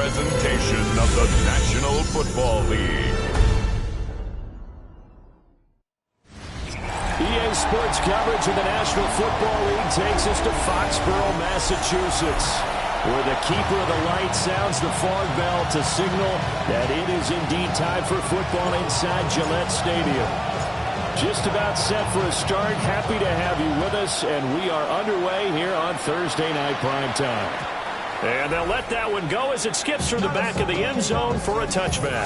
presentation of the National Football League. EA Sports coverage of the National Football League takes us to Foxborough, Massachusetts, where the keeper of the light sounds the fog bell to signal that it is indeed time for football inside Gillette Stadium. Just about set for a start. Happy to have you with us, and we are underway here on Thursday Night Primetime. And they'll let that one go as it skips through the back of the end zone for a touchback.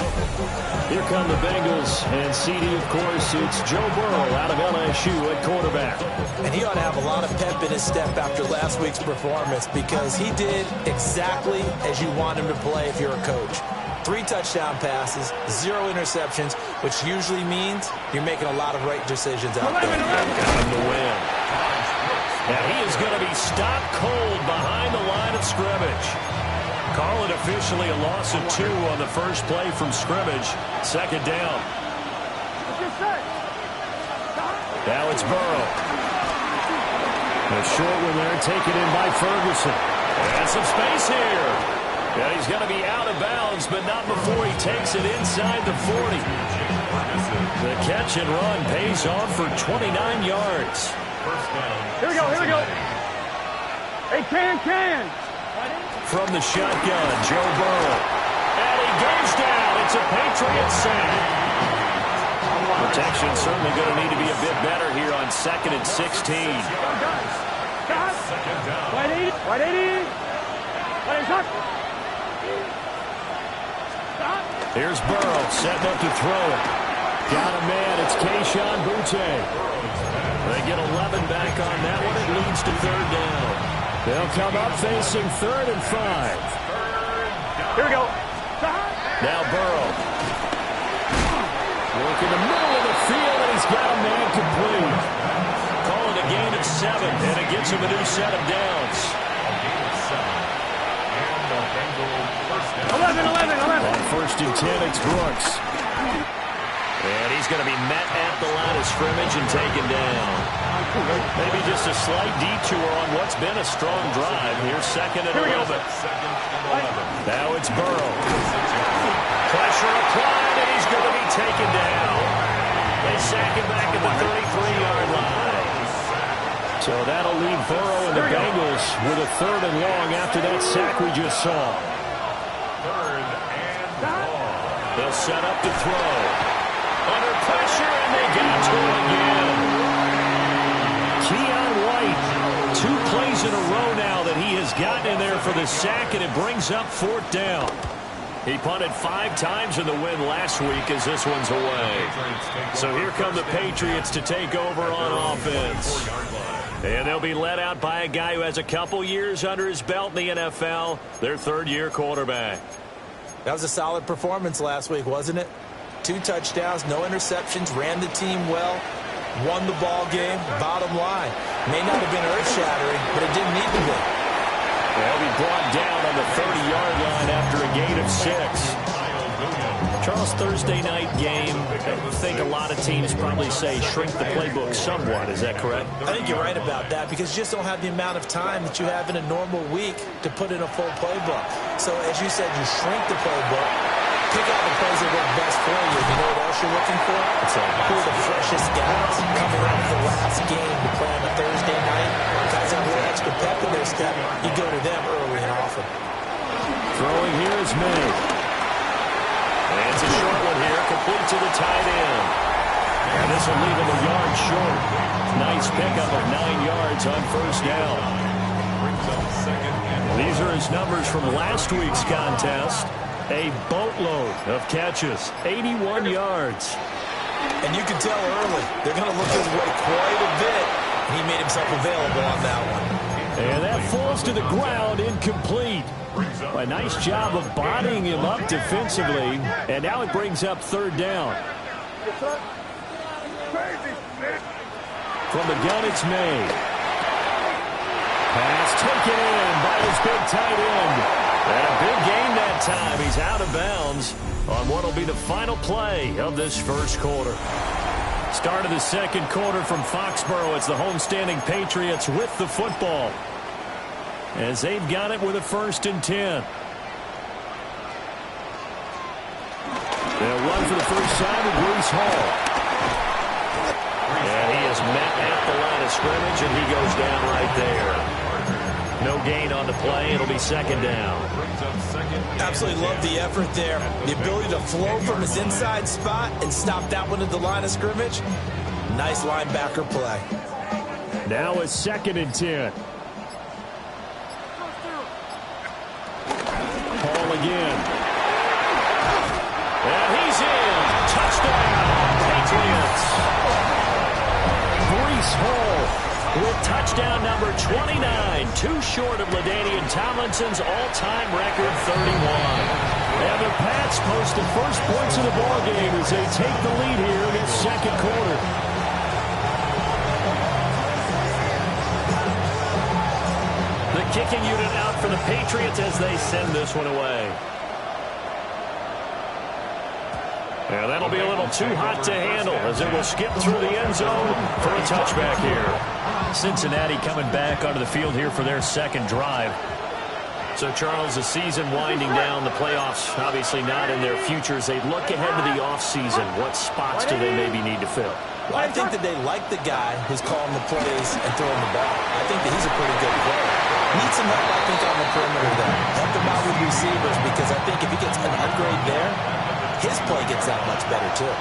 Here come the Bengals, and CD, of course, it's Joe Burrow out of LSU at quarterback. And he ought to have a lot of pep in his step after last week's performance because he did exactly as you want him to play if you're a coach. 3 touchdown passes, 0 interceptions, which usually means you're making a lot of right decisions out there. Got him to win. And he is going to be stopped cold behind the line of scrimmage. Call it officially a loss of 2 on the first play from scrimmage. Second down. Now it's Burrow. A short one there taken in by Ferguson. And some space here. And he's going to be out of bounds, but not before he takes it inside the 40. The catch and run pays off for 29 yards. Here we go. Hey, can. From the shotgun, Joe Burrow. And he goes down. It's a Patriot sack. Protection certainly going to need to be a bit better here on 2nd and 16. White 80. Here's Burrow setting up to throw it. Got a man. It's Kayshon Boutte. They get 11 back on that one. It leads to 3rd down. They'll come up facing 3rd and 5. Here we go. Now Burrow. Work in the middle of the field, and he's got a man complete. Call it a gain of 7, and it gets him a new set of downs. 11. On 1st and 10, it's Brooks. And he's going to be met at the line of scrimmage and taken down. Maybe just a slight detour on what's been a strong drive. Here's 2nd and 11. Now it's Burrow. Pressure applied, and he's going to be taken down. They sack him back at the 33-yard line. So that'll leave Burrow and the Bengals with a 3rd and long after that sack we just saw. They'll set up to throw. Under pressure, and they got to him again. Keon White, 2 plays in a row now that he has gotten in there for the sack, and it brings up 4th down. He punted 5 times in the win last week as this one's away. So here come the Patriots to take over on offense. And they'll be led out by a guy who has a couple years under his belt in the NFL, their 3rd-year quarterback. That was a solid performance last week, wasn't it? 2 touchdowns, no interceptions, ran the team well, won the ball game. Bottom line, may not have been earth-shattering, but it didn't need to be. They'll be brought down on the 30-yard line after a gain of 6. Charles, Thursday night game, I think a lot of teams probably say shrink the playbook somewhat. Is that correct? I think you're right about that because you just don't have the amount of time that you have in a normal week to put in a full playbook. So, as you said, you shrink the playbook. Pick out the plays that work best for you. You know what else you're looking for? Who are the freshest guys coming off the last game to play on a Thursday night? Guys have a little extra pep in their step. You go to them early and often. Throwing here is May. And it's a short one here, complete to the tight end. And this will leave him a yard short. Nice pickup of 9 yards on 1st down. These are his numbers from last week's contest. A boatload of catches, 81 yards. And you can tell early, they're going to look his way quite a bit. And he made himself available on that one. And that falls to the ground, incomplete. A nice job of bodying him up defensively. And now it brings up 3rd down. From the gun, it's May. Pass taken in by his big tight end. And a big gain that time. He's out of bounds on what will be the final play of this first quarter. Start of the second quarter from Foxborough. It's the homestanding Patriots with the football, as they've got it with a 1st and 10. for the first time with Breece Hall. And he is met at the line of scrimmage, and he goes down right there. No gain on the play. It'll be second down. Absolutely love the effort there. The ability to flow from his inside spot and stop that one at the line of scrimmage. Nice linebacker play. Now it's 2nd and 10. Hall again. And he's in. Touchdown, Patriots. Breece Hall with touchdown number 29. Too short of LaDainian Tomlinson's all-time record, 31. And the Pats post the first points of the ballgame as they take the lead here in the second quarter. The kicking unit out for the Patriots as they send this one away. And that'll be a little too hot to handle as it will skip through the end zone for a touchback here. Cincinnati coming back onto the field here for their second drive. So, Charles, the season winding down, the playoffs obviously not in their futures. They look ahead to the offseason. What spots do they maybe need to fill? Well, I think that they like the guy who's calling the plays and throwing the ball. I think that he's a pretty good player. Needs some help, I think, on the perimeter there. Help him out with receivers because I think if he gets an upgrade there, his play gets that much better, too.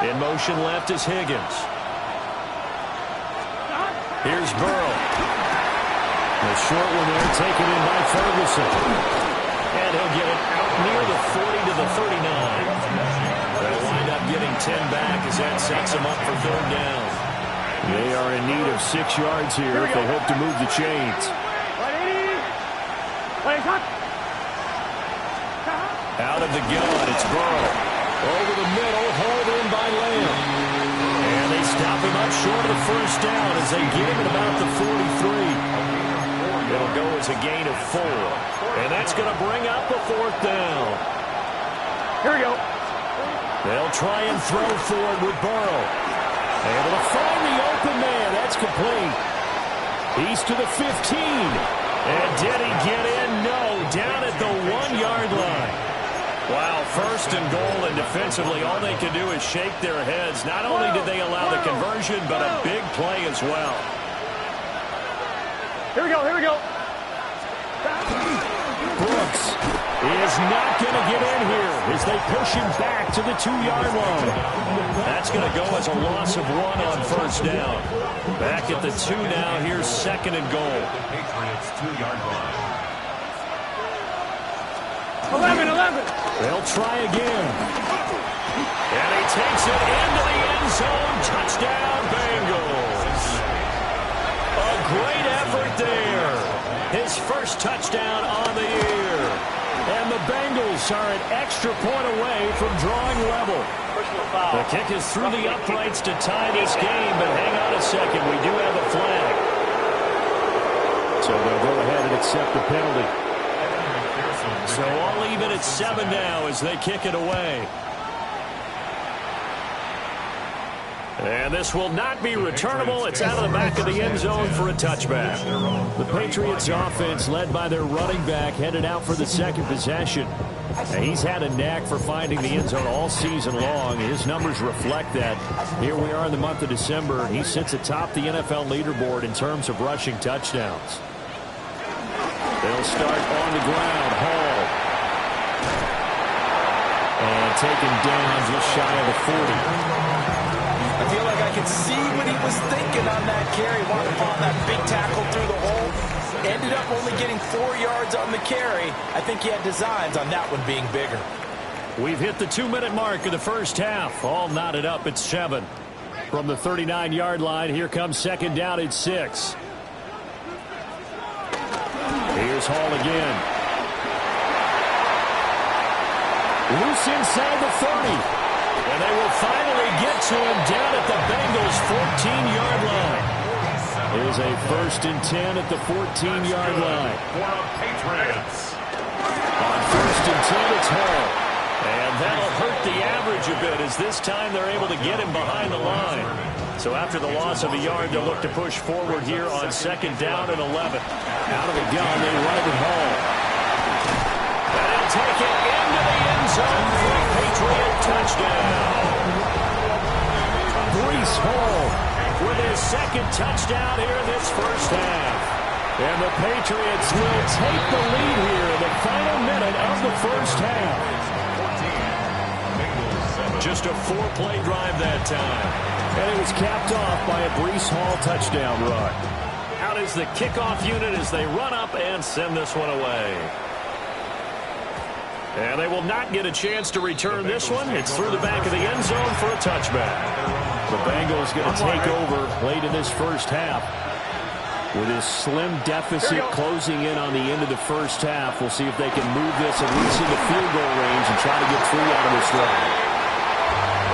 In motion left is Higgins. Here's Burrow. The short one there taken in by Ferguson. And he'll get it out near the 40 to the 39. They'll wind up getting 10 back as that sets them up for third down. They are in need of 6 yards here if they hope to move the chains. Out of the gun, it's Burrow. Over the middle, hauled in by Lamb. And they stop him up short of the first down as they get him at about the 43. It'll go as a gain of 4. And that's going to bring up a 4th down. Here we go. They'll try and throw for it with Burrow. Able to find the open man. That's complete. He's to the 15. And did he get in? No. Down at the 1-yard line. Wow, 1st and goal, and defensively all they can do is shake their heads. Not only did they allow the conversion, but a big play as well. Here we go, here we go. Brooks is not going to get in here as they push him back to the 2-yard line. That's going to go as a loss of 1 on first down. Back at the 2 now. Here's 2nd and goal. Patriots 2-yard line. 11. They'll try again. And he takes it into the end zone. Touchdown, Bengals. A great effort there. His first touchdown on the year. And the Bengals are an extra point away from drawing level. The kick is through the uprights to tie this game, but hang on a second. We do have a flag. So they'll go ahead and accept the penalty. So all even at 7 now as they kick it away. And this will not be returnable. It's out of the back of the end zone for a touchback. The Patriots offense, led by their running back, headed out for the second possession. Now, he's had a knack for finding the end zone all season long. His numbers reflect that. Here we are in the month of December. He sits atop the NFL leaderboard in terms of rushing touchdowns. They'll start on the ground. Hall. And taken down just shy of the 40. I feel like I could see what he was thinking on that carry. Wanted to find that big tackle through the hole. Ended up only getting 4 yards on the carry. I think he had designs on that one being bigger. We've hit the 2-minute mark of the first half. All knotted up at 7. From the 39-yard line, here comes second down at 6. Here's Hall again. Loose inside the 30. And they will finally get to him down at the Bengals' 14-yard line. Here's a 1st and 10 at the 14-yard line. Patriots. On 1st and 10, it's Hall. And that'll hurt the average a bit as this time they're able to get him behind the line. So after the loss of a yard, they'll look to push forward here on 2nd down and 11. Out of the gun, they run it with Hall. And he'll take it into the end zone touchdown. Breece Hall with his second touchdown here in this first half. And the Patriots will take the lead here in the final minute of the first half. Just a 4-play drive that time. And it was capped off by a Breece Hall touchdown run. Out is the kickoff unit as they run up and send this one away. And they will not get a chance to return this one. It's through the back of the end zone for a touchback. The Bengals going to take over late in this first half. With his slim deficit closing in on the end of the first half, we'll see if they can move this at least into field goal range and try to get 3 out of this drive.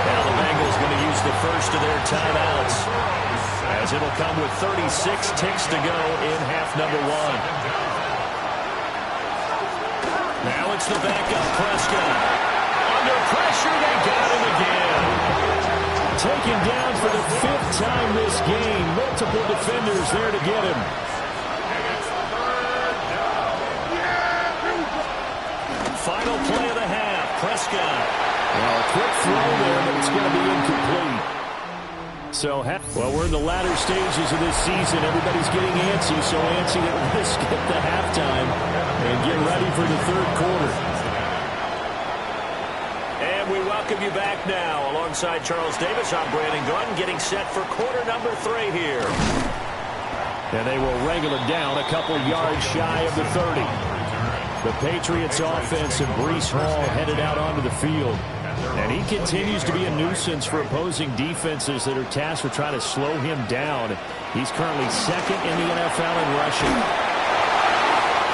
Now the Bengals going to use the first of their timeouts, as it'll come with 36 ticks to go in half number 1. Now it's the backup Prescott. Under pressure, they got him again. Taken down for the 5th time this game. Multiple defenders there to get him. Final play of the half, Prescott. Well, a quick throw there, but it's going to be incomplete. So, well, we're in the latter stages of this season. Everybody's getting antsy, so antsy that we're going to skip the halftime and get ready for the third quarter. And we welcome you back now. Alongside Charles Davis, I'm Brandon Gunn, getting set for quarter number 3 here. And they will wrangle it down a couple yards shy of the 30. The Patriots offense and Breece Hall headed out onto the field. And he continues to be a nuisance for opposing defenses that are tasked with trying to slow him down. He's currently 2nd in the NFL in rushing.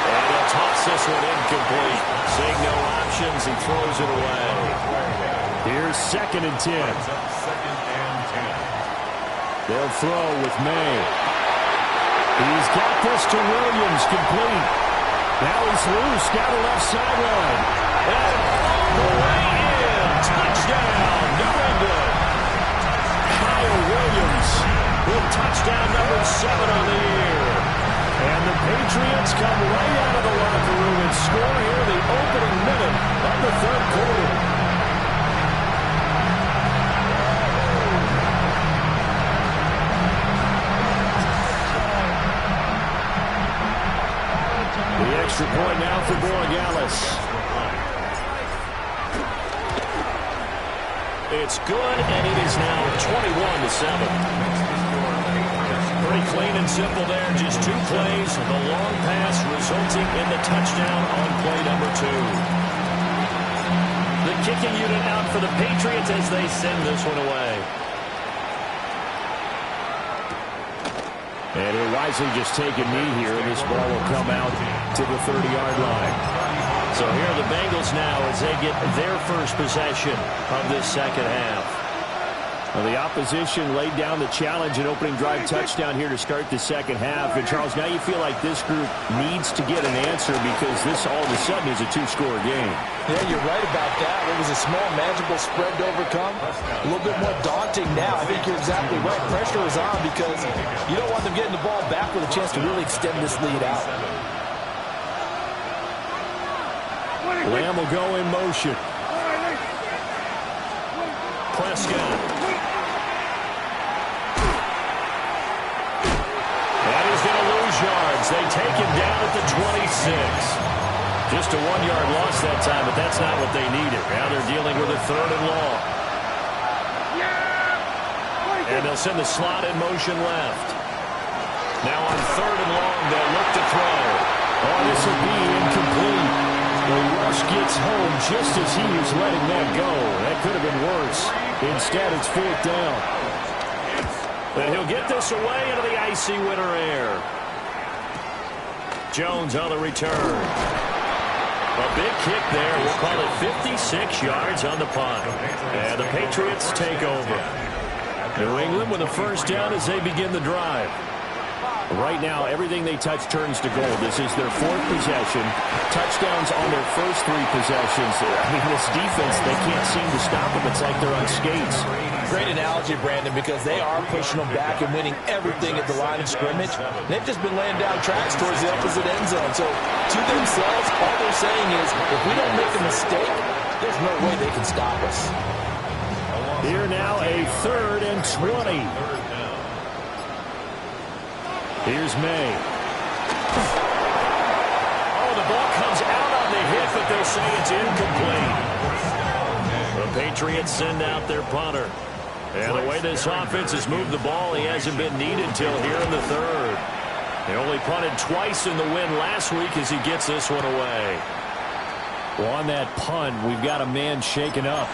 And he'll toss this one incomplete. Seeing no options, he throws it away. Here's 2nd and 10. They'll throw with May. He's got this to Williams, complete. Now he's loose, got a left sideline. And all the way in. Touchdown, New England. Kyle Williams with touchdown number 7 on the year. And the Patriots come right out of the locker room and score here in the opening minute of the third quarter. The extra point now for Borregales. It's good, and it is now 21-7. Pretty clean and simple there. Just 2 plays. The long pass resulting in the touchdown on play number 2. The kicking unit out for the Patriots as they send this one away. And he'll wisely just take a knee here, and this ball will come out to the 30-yard line. So here are the Bengals now as they get their first possession of this second half. Well, the opposition laid down the challenge and opening drive touchdown here to start the second half. And, Charles, now you feel like this group needs to get an answer because this all of a sudden is a 2-score game. Yeah, you're right about that. It was a small, manageable spread to overcome. A little bit more daunting now. I think you're exactly right. Pressure is on because you don't want them getting the ball back with a chance to really extend this lead out. Lamb will go in motion. Prescott. That is going to lose yards. They take him down at the 26. Just a 1-yard loss that time, but that's not what they needed. Now they're dealing with a 3rd and long. And they'll send the slot in motion left. Now on 3rd and long, they'll look to throw. Oh, this will be incomplete. The rush gets home just as he was letting that go. That could have been worse. Instead, it's 4th down. And he'll get this away into the icy winter air. Jones on the return. A big kick there. We'll call it 56 yards on the punt. And the Patriots take over. New England with a first down as they begin the drive. Right now, everything they touch turns to gold. This is their 4th possession. Touchdowns on their first 3 possessions. I mean, this defense, they can't seem to stop them. It's like they're on skates. Great analogy, Brandon, because they are pushing them back and winning everything at the line of scrimmage. They've just been laying down tracks towards the opposite end zone. So, to themselves, all they're saying is, if we don't make a mistake, There's no way they can stop us. Here now, a 3rd and 20. Here's May. Oh, the ball comes out on the hit, but they'll say it's incomplete. The Patriots send out their punter. And the way this offense has moved the ball, he hasn't been needed till here in the 3rd. They only punted twice in the win last week as he gets this one away. Well, on that punt, we've got a man shaken up.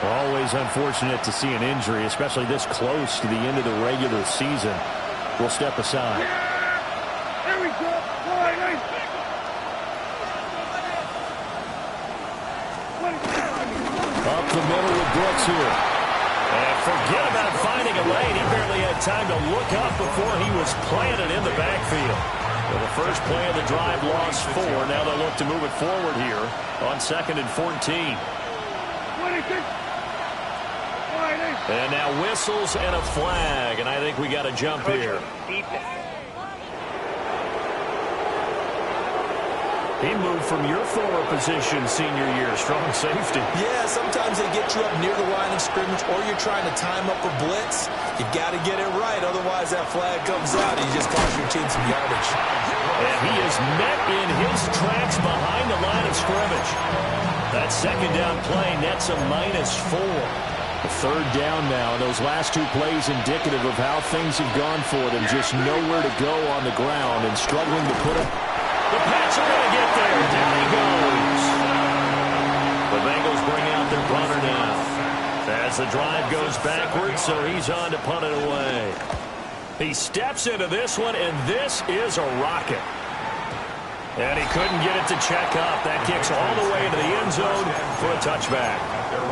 Always unfortunate to see an injury, especially this close to the end of the regular season. We'll step aside. Here we go. Up the middle with Brooks here. And forget about finding a lane. He barely had time to look up before he was planted in the backfield. Well, the first play of the drive lost 4. Now they'll look to move it forward here on 2nd and 14. And now whistles and a flag, and I think we got to jump here. He moved from your former position senior year, strong safety. Yeah, sometimes they get you up near the line of scrimmage, or you're trying to time up a blitz. You got to get it right, otherwise that flag comes out and you just cost your team some yardage. And he is met in his tracks behind the line of scrimmage. That 2nd down play nets a -4. The 3rd down now. Those last 2 plays indicative of how things have gone for them. Just nowhere to go on the ground and struggling to put it. The Pats are going to get there. Down he goes. The Bengals bring out their punter now. As the drive goes backwards, so he's on to punt it away. He steps into this one, and this is a rocket. And he couldn't get it to check up. That kicks all the way into the end zone for a touchback.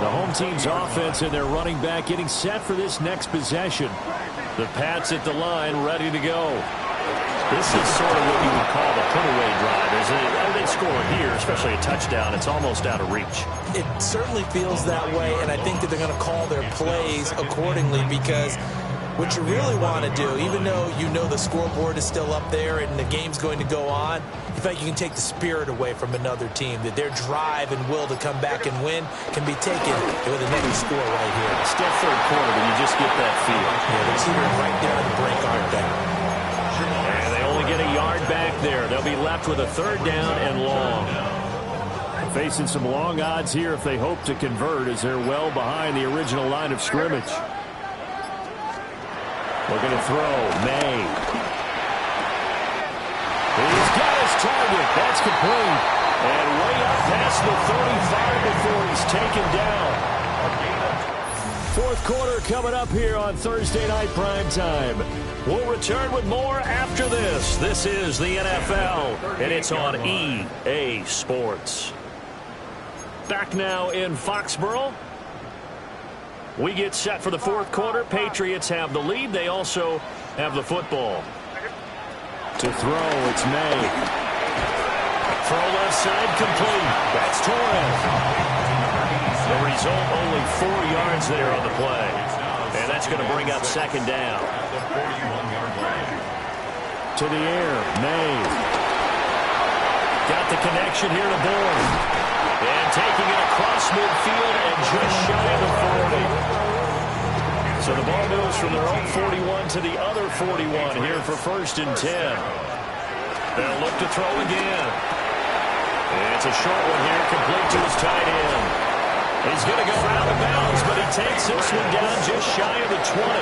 The home team's offense and their running back getting set for this next possession. The Pats at the line ready to go. This is sort of what you would call the put-away drive, isn't it? They score here, especially a touchdown. It's almost out of reach. It certainly feels that way, and I think that they're going to call their plays accordingly because what you really want to do, even though you know the scoreboard is still up there and the game's going to go on, in fact, you can take the spirit away from another team, that their drive and will to come back and win can be taken with another score right here. Still 3rd quarter, but you just get that feel. Yeah, they're teetering right there on the brink, aren't they? And they only get a yard back there. They'll be left with a 3rd down and long. Facing some long odds here if they hope to convert, as they're well behind the original line of scrimmage. Looking to throw. May. He's got his target. That's complete. And way up past the 35 before he's taken down. 4th quarter coming up here on Thursday Night Primetime. We'll return with more after this. This is the NFL, and it's on EA Sports. Back now in Foxborough. We get set for the 4th quarter. Patriots have the lead. They also have the football. To throw, it's May. Throw left side complete. That's Torres. The result, only 4 yards there on the play. And that's going to bring up 2nd down. To the air, May. Got the connection here to Bourne. And taking it across midfield and just shy of the 40. So the ball moves from their own 41 to the other 41 here for 1st and 10. They'll look to throw again. It's a short one here, complete to his tight end. He's going to go out of bounds, but he takes this one down just shy of the 20.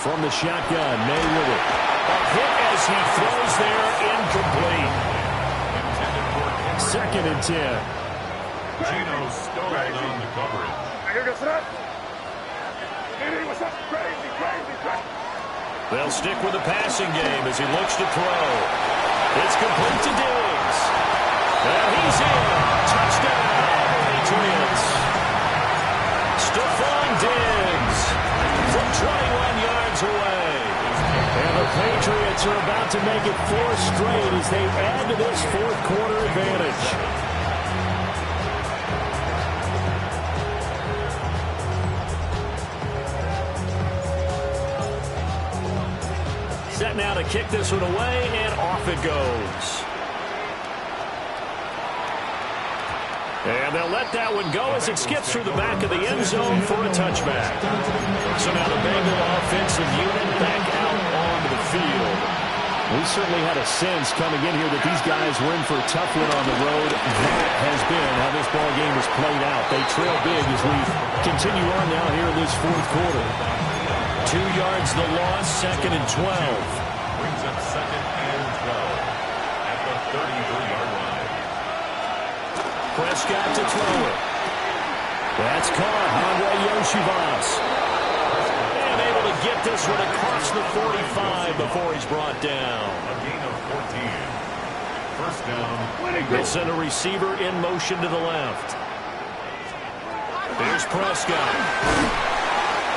From the shotgun, May with it. A hit as he throws there, incomplete. 2nd and 10. Gino stalled on the coverage. They'll stick with the passing game as he looks to throw. It's complete to Diggs. And he's in. Touchdown, Patriots. Stephon Diggs from 21 yards away. And the Patriots are about to make it 4 straight as they add to this 4th quarter advantage. set now to kick this one away, and off it goes. And they'll let that one go as it skips through the back of the end zone for a touchback. So now the Bengal offensive unit back out onto the field. We certainly had a sense coming in here that these guys were in for a tough one on the road. That has been how this ball game has played out. They trail big as we continue on now here in this fourth quarter. 2 yards the loss, 2nd and 12. Brings up 2nd and 12 at the 33-yard line. Prescott to throw it. That's caught. Andre Yoshivas. And able to get this one across the 45 before he's brought down. A gain of 14. First down. They'll send a receiver in motion to the left. Here's Prescott.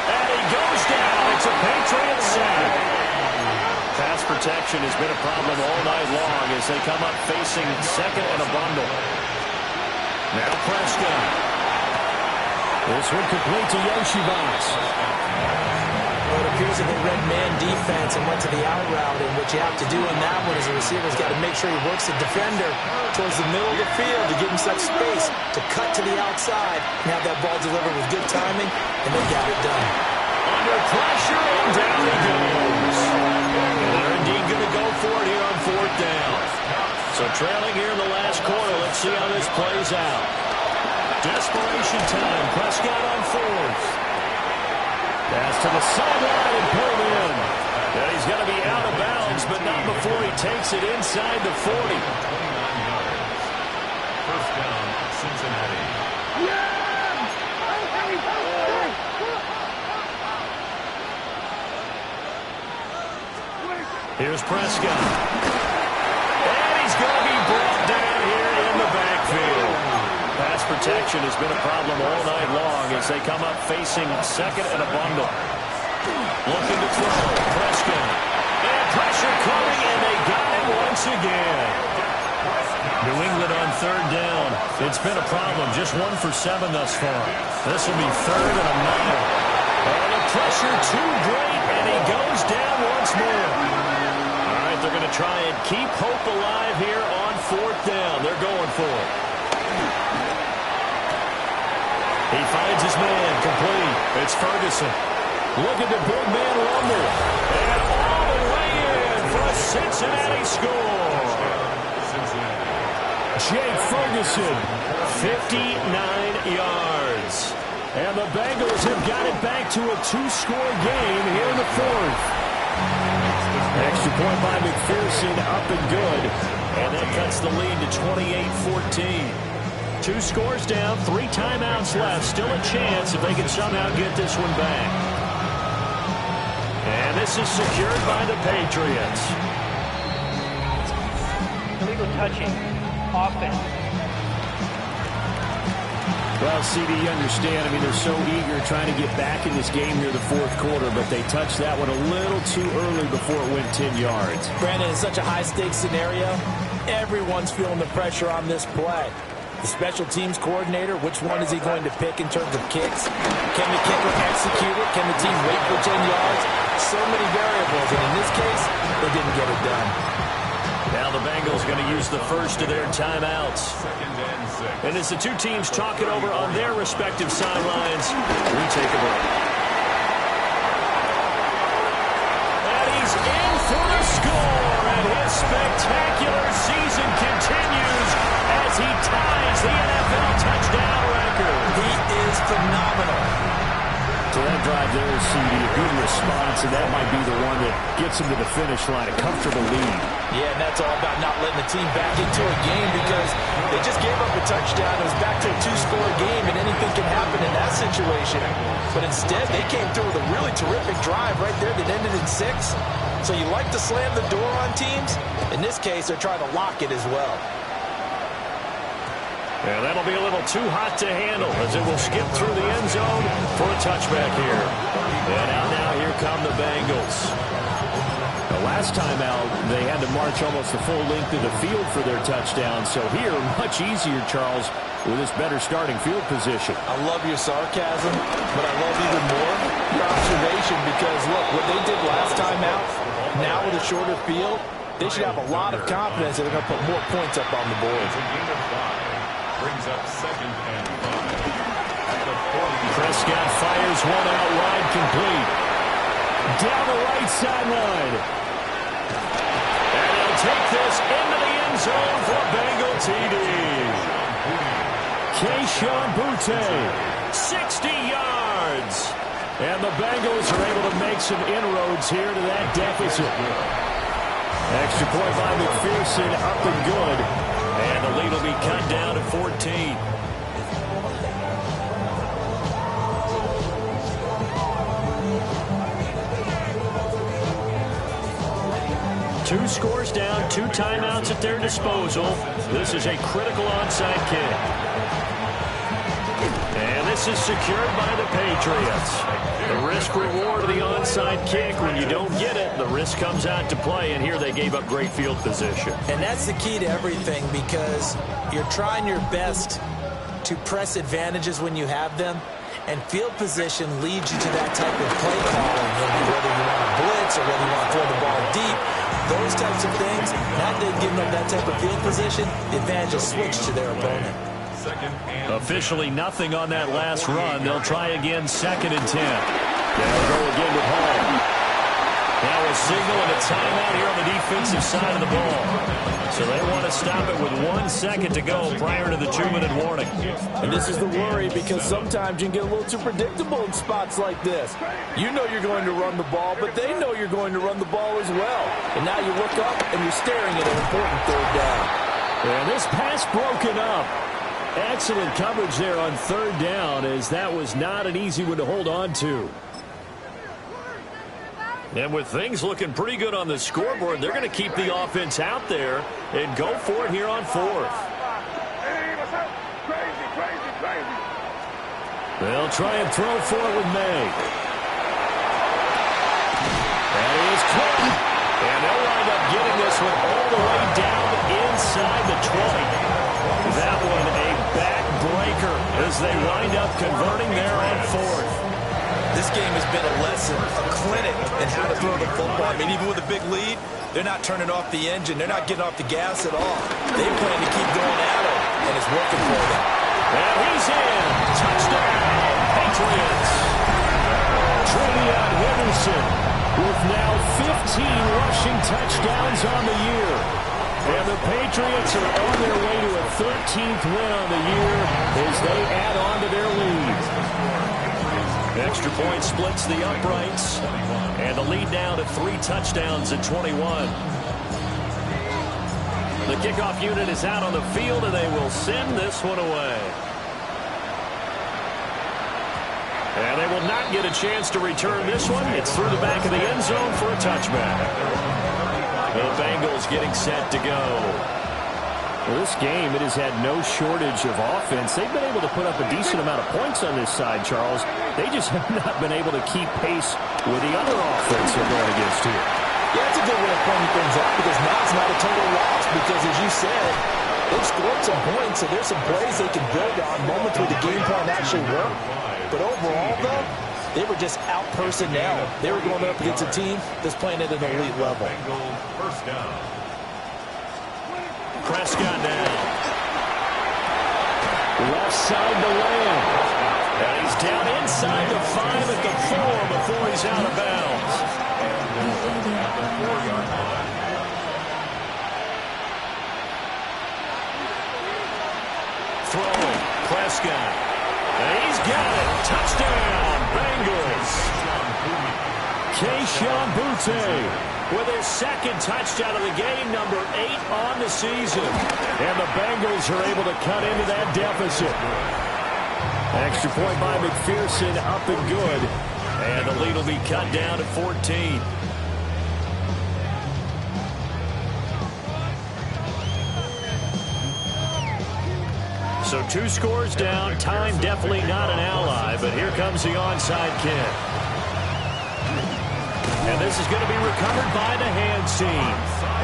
And he goes down. It's a Patriot sack. Pass protection has been a problem all night long as they come up facing 2nd and a bundle. Now Prescott. This one complete to Yoshivas. Well, it appears that they read man defense and went to the out route, and what you have to do on that one is the receiver's got to make sure he works the defender towards the middle of the field to give himself space to cut to the outside and have that ball delivered with good timing, and they got it done. Under pressure, and down he goes. And they're indeed going to go for it here on 4th down. So trailing here in the last quarter, let's see how this plays out. Desperation time, Prescott on 4th. Pass to the sideline and pulled in. And he's got to be out of bounds, but not before he takes it inside the 40. 29 yards. First down, Cincinnati. Here's Prescott. And he's going to be brought down here in the backfield. Pass protection has been a problem all night long as they come up facing 2nd and a bundle. Looking to throw. Prescott. And pressure coming, and they got it once again. New England on 3rd down. It's been a problem. Just 1 for 7 thus far. This will be 3rd and a mile. And the pressure too great, and he goes down once more. All right, they're going to try and keep hope alive here on 4th down. They're going for it. He finds his man, complete. It's Ferguson. Look at the big man rumble. And all the way in for a Cincinnati score. Jake Ferguson, 59 yards. And the Bengals have got it back to a 2-score game here in the 4th. Extra point by McPherson, up and good. And that cuts the lead to 28-14. 2 scores down, 3 timeouts left. Still a chance if they can somehow get this one back. And this is secured by the Patriots. Illegal touching. Offense. Well, CD, you understand. I mean, they're so eager trying to get back in this game here the 4th quarter, but they touched that one a little too early before it went 10 yards. Brandon, it's such a high-stakes scenario. Everyone's feeling the pressure on this play. The special teams coordinator, which one is he going to pick in terms of kicks? Can the kicker execute it? Can the team wait for 10 yards? So many variables, and in this case, they didn't get it done. Now the Bengals going to use the first of their timeouts. And as the 2 teams talk it over on their respective sidelines, we take a break. And he's in for the score, and his spectacular season continues as he ties the NFL touchdown record. He is phenomenal. So that drive there is CD, a good response, and that might be the one that gets him to the finish line, a comfortable lead. Yeah, and that's all about not letting the team back into a game because they just gave up a touchdown. It was back to a 2-score game, and anything can happen in that situation. But instead, they came through with a really terrific drive right there that ended in 6. So you like to slam the door on teams. In this case, they're trying to lock it as well. Yeah, that'll be a little too hot to handle as it will skip through the end zone for a touchback here. And out now, here come the Bengals. The last time out, they had to march almost the full length of the field for their touchdown. So here, much easier, Charles, with this better starting field position. I love your sarcasm, but I love even more your observation because, look, what they did last time out, Now with a shorter field, they should have a lot of confidence that they're going to put more points up on the board. It's a gain of 5. Brings up 2nd and 5. At the 40. Prescott fires one out wide, complete. Down the right sideline. And he'll take this into the end zone for Bengal TD. Keyshawn Butte, 60 yards. And the Bengals are able to make some inroads here to that deficit. Extra point by McPherson, up and good. And the lead will be cut down to 14. Two scores down, 2 timeouts at their disposal. This is a critical onside kick. And this is secured by the Patriots. The risk-reward of the onside kick, when you don't get it, the risk comes out to play, and here they gave up great field position. And that's the key to everything, because you're trying your best to press advantages when you have them, and field position leads you to that type of play calling, whether you want to blitz or whether you want to throw the ball deep. Those types of things, not that giving up that type of field position, the advantage is switched to their opponent. Officially nothing on that last run. They'll try again, 2nd and 10. They'll go again with Hall. Now a signal and a timeout here on the defensive side of the ball. So they want to stop it with 1 second to go prior to the 2-minute warning. And this is the worry, because sometimes you can get a little too predictable in spots like this. You know you're going to run the ball, but they know you're going to run the ball as well. And now you look up and you're staring at an important 3rd down. And this pass broken up. Excellent coverage there on 3rd down, as that was not an easy one to hold on to. And with things looking pretty good on the scoreboard, they're going to keep the offense out there and go for it here on 4th. They'll try and throw for it with May. That is caught. And they'll wind up getting this one all the way down inside the 20. That one a backbreaker as they wind up converting there on 4th. This game has been a lesson, a clinic in how to throw the football. I mean, even with a big lead, they're not turning off the engine. They're not getting off the gas at all. They plan to keep going at it, and it's working for them. And he's in. Touchdown, Patriots. Trevion Henderson with now 15 rushing touchdowns on the year. And the Patriots are on their way to a 13th win on the year as they add on to their lead. Extra point splits the uprights, and the lead now to 3 touchdowns at 21. The kickoff unit is out on the field, and they will send this one away. And they will not get a chance to return this one. It's through the back of the end zone for a touchback. The Bengals getting set to go. Well, this game, it has had no shortage of offense. They've been able to put up a decent amount of points on this side, Charles. They just have not been able to keep pace with the other offense they're going against here. Yeah, it's a good way of pointing things out, because now it's not a total loss, because as you said, they've scored some points, so there's some plays they can build on, moments where the game plan actually worked. But overall, though, they were just out personnel. They were going up against a team that's playing at an elite level. First down. Prescott down. Left side to Lamb. And he's down inside the 5 at the 4 before he's out of bounds. Throw. Prescott. And he's got it. Touchdown, Bengals. Keyshawn Butte with his 2nd touchdown of the game, number 8 on the season. And the Bengals are able to cut into that deficit. Extra point by McPherson, up and good. And the lead will be cut down to 14. So 2 scores down. Time definitely not an ally, but here comes the onside kick. And this is going to be recovered by the hands team.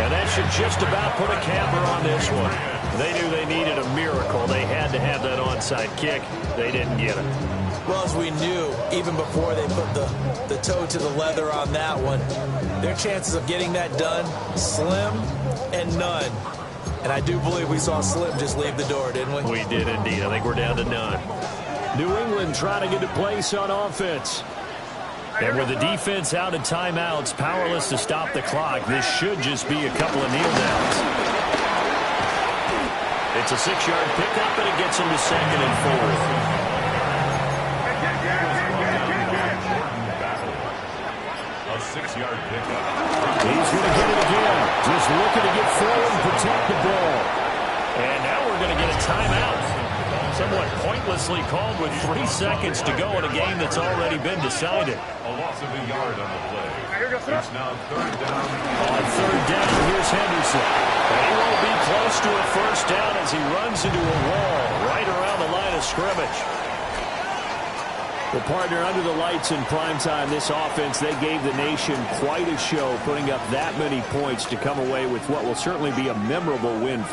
And that should just about put a capper on this one. They knew they needed a miracle. They had to have that onside kick. They didn't get it. Well, as we knew, even before they put the toe to the leather on that one, their chances of getting that done, slim and none. And I do believe we saw Slim just leave the door, didn't we? We did indeed. I think we're down to none. New England trying to get a place on offense. And with the defense out of timeouts, powerless to stop the clock, this should just be a couple of kneel downs. It's a 6-yard pickup, and it gets him to 2nd and 4. A 6-yard pickup. He's going to get it again. Just looking to get forward and protect the ball. And now we're going to get a timeout. Somewhat pointlessly called with 3 seconds to go in a game that's already been decided. A loss of a yard on the play. It's now 3rd down. On 3rd down, here's Henderson. And he won't be close to a first down as he runs into a wall right around the line of scrimmage. Well, partner, under the lights in primetime, this offense, they gave the nation quite a show, putting up that many points to come away with what will certainly be a memorable win for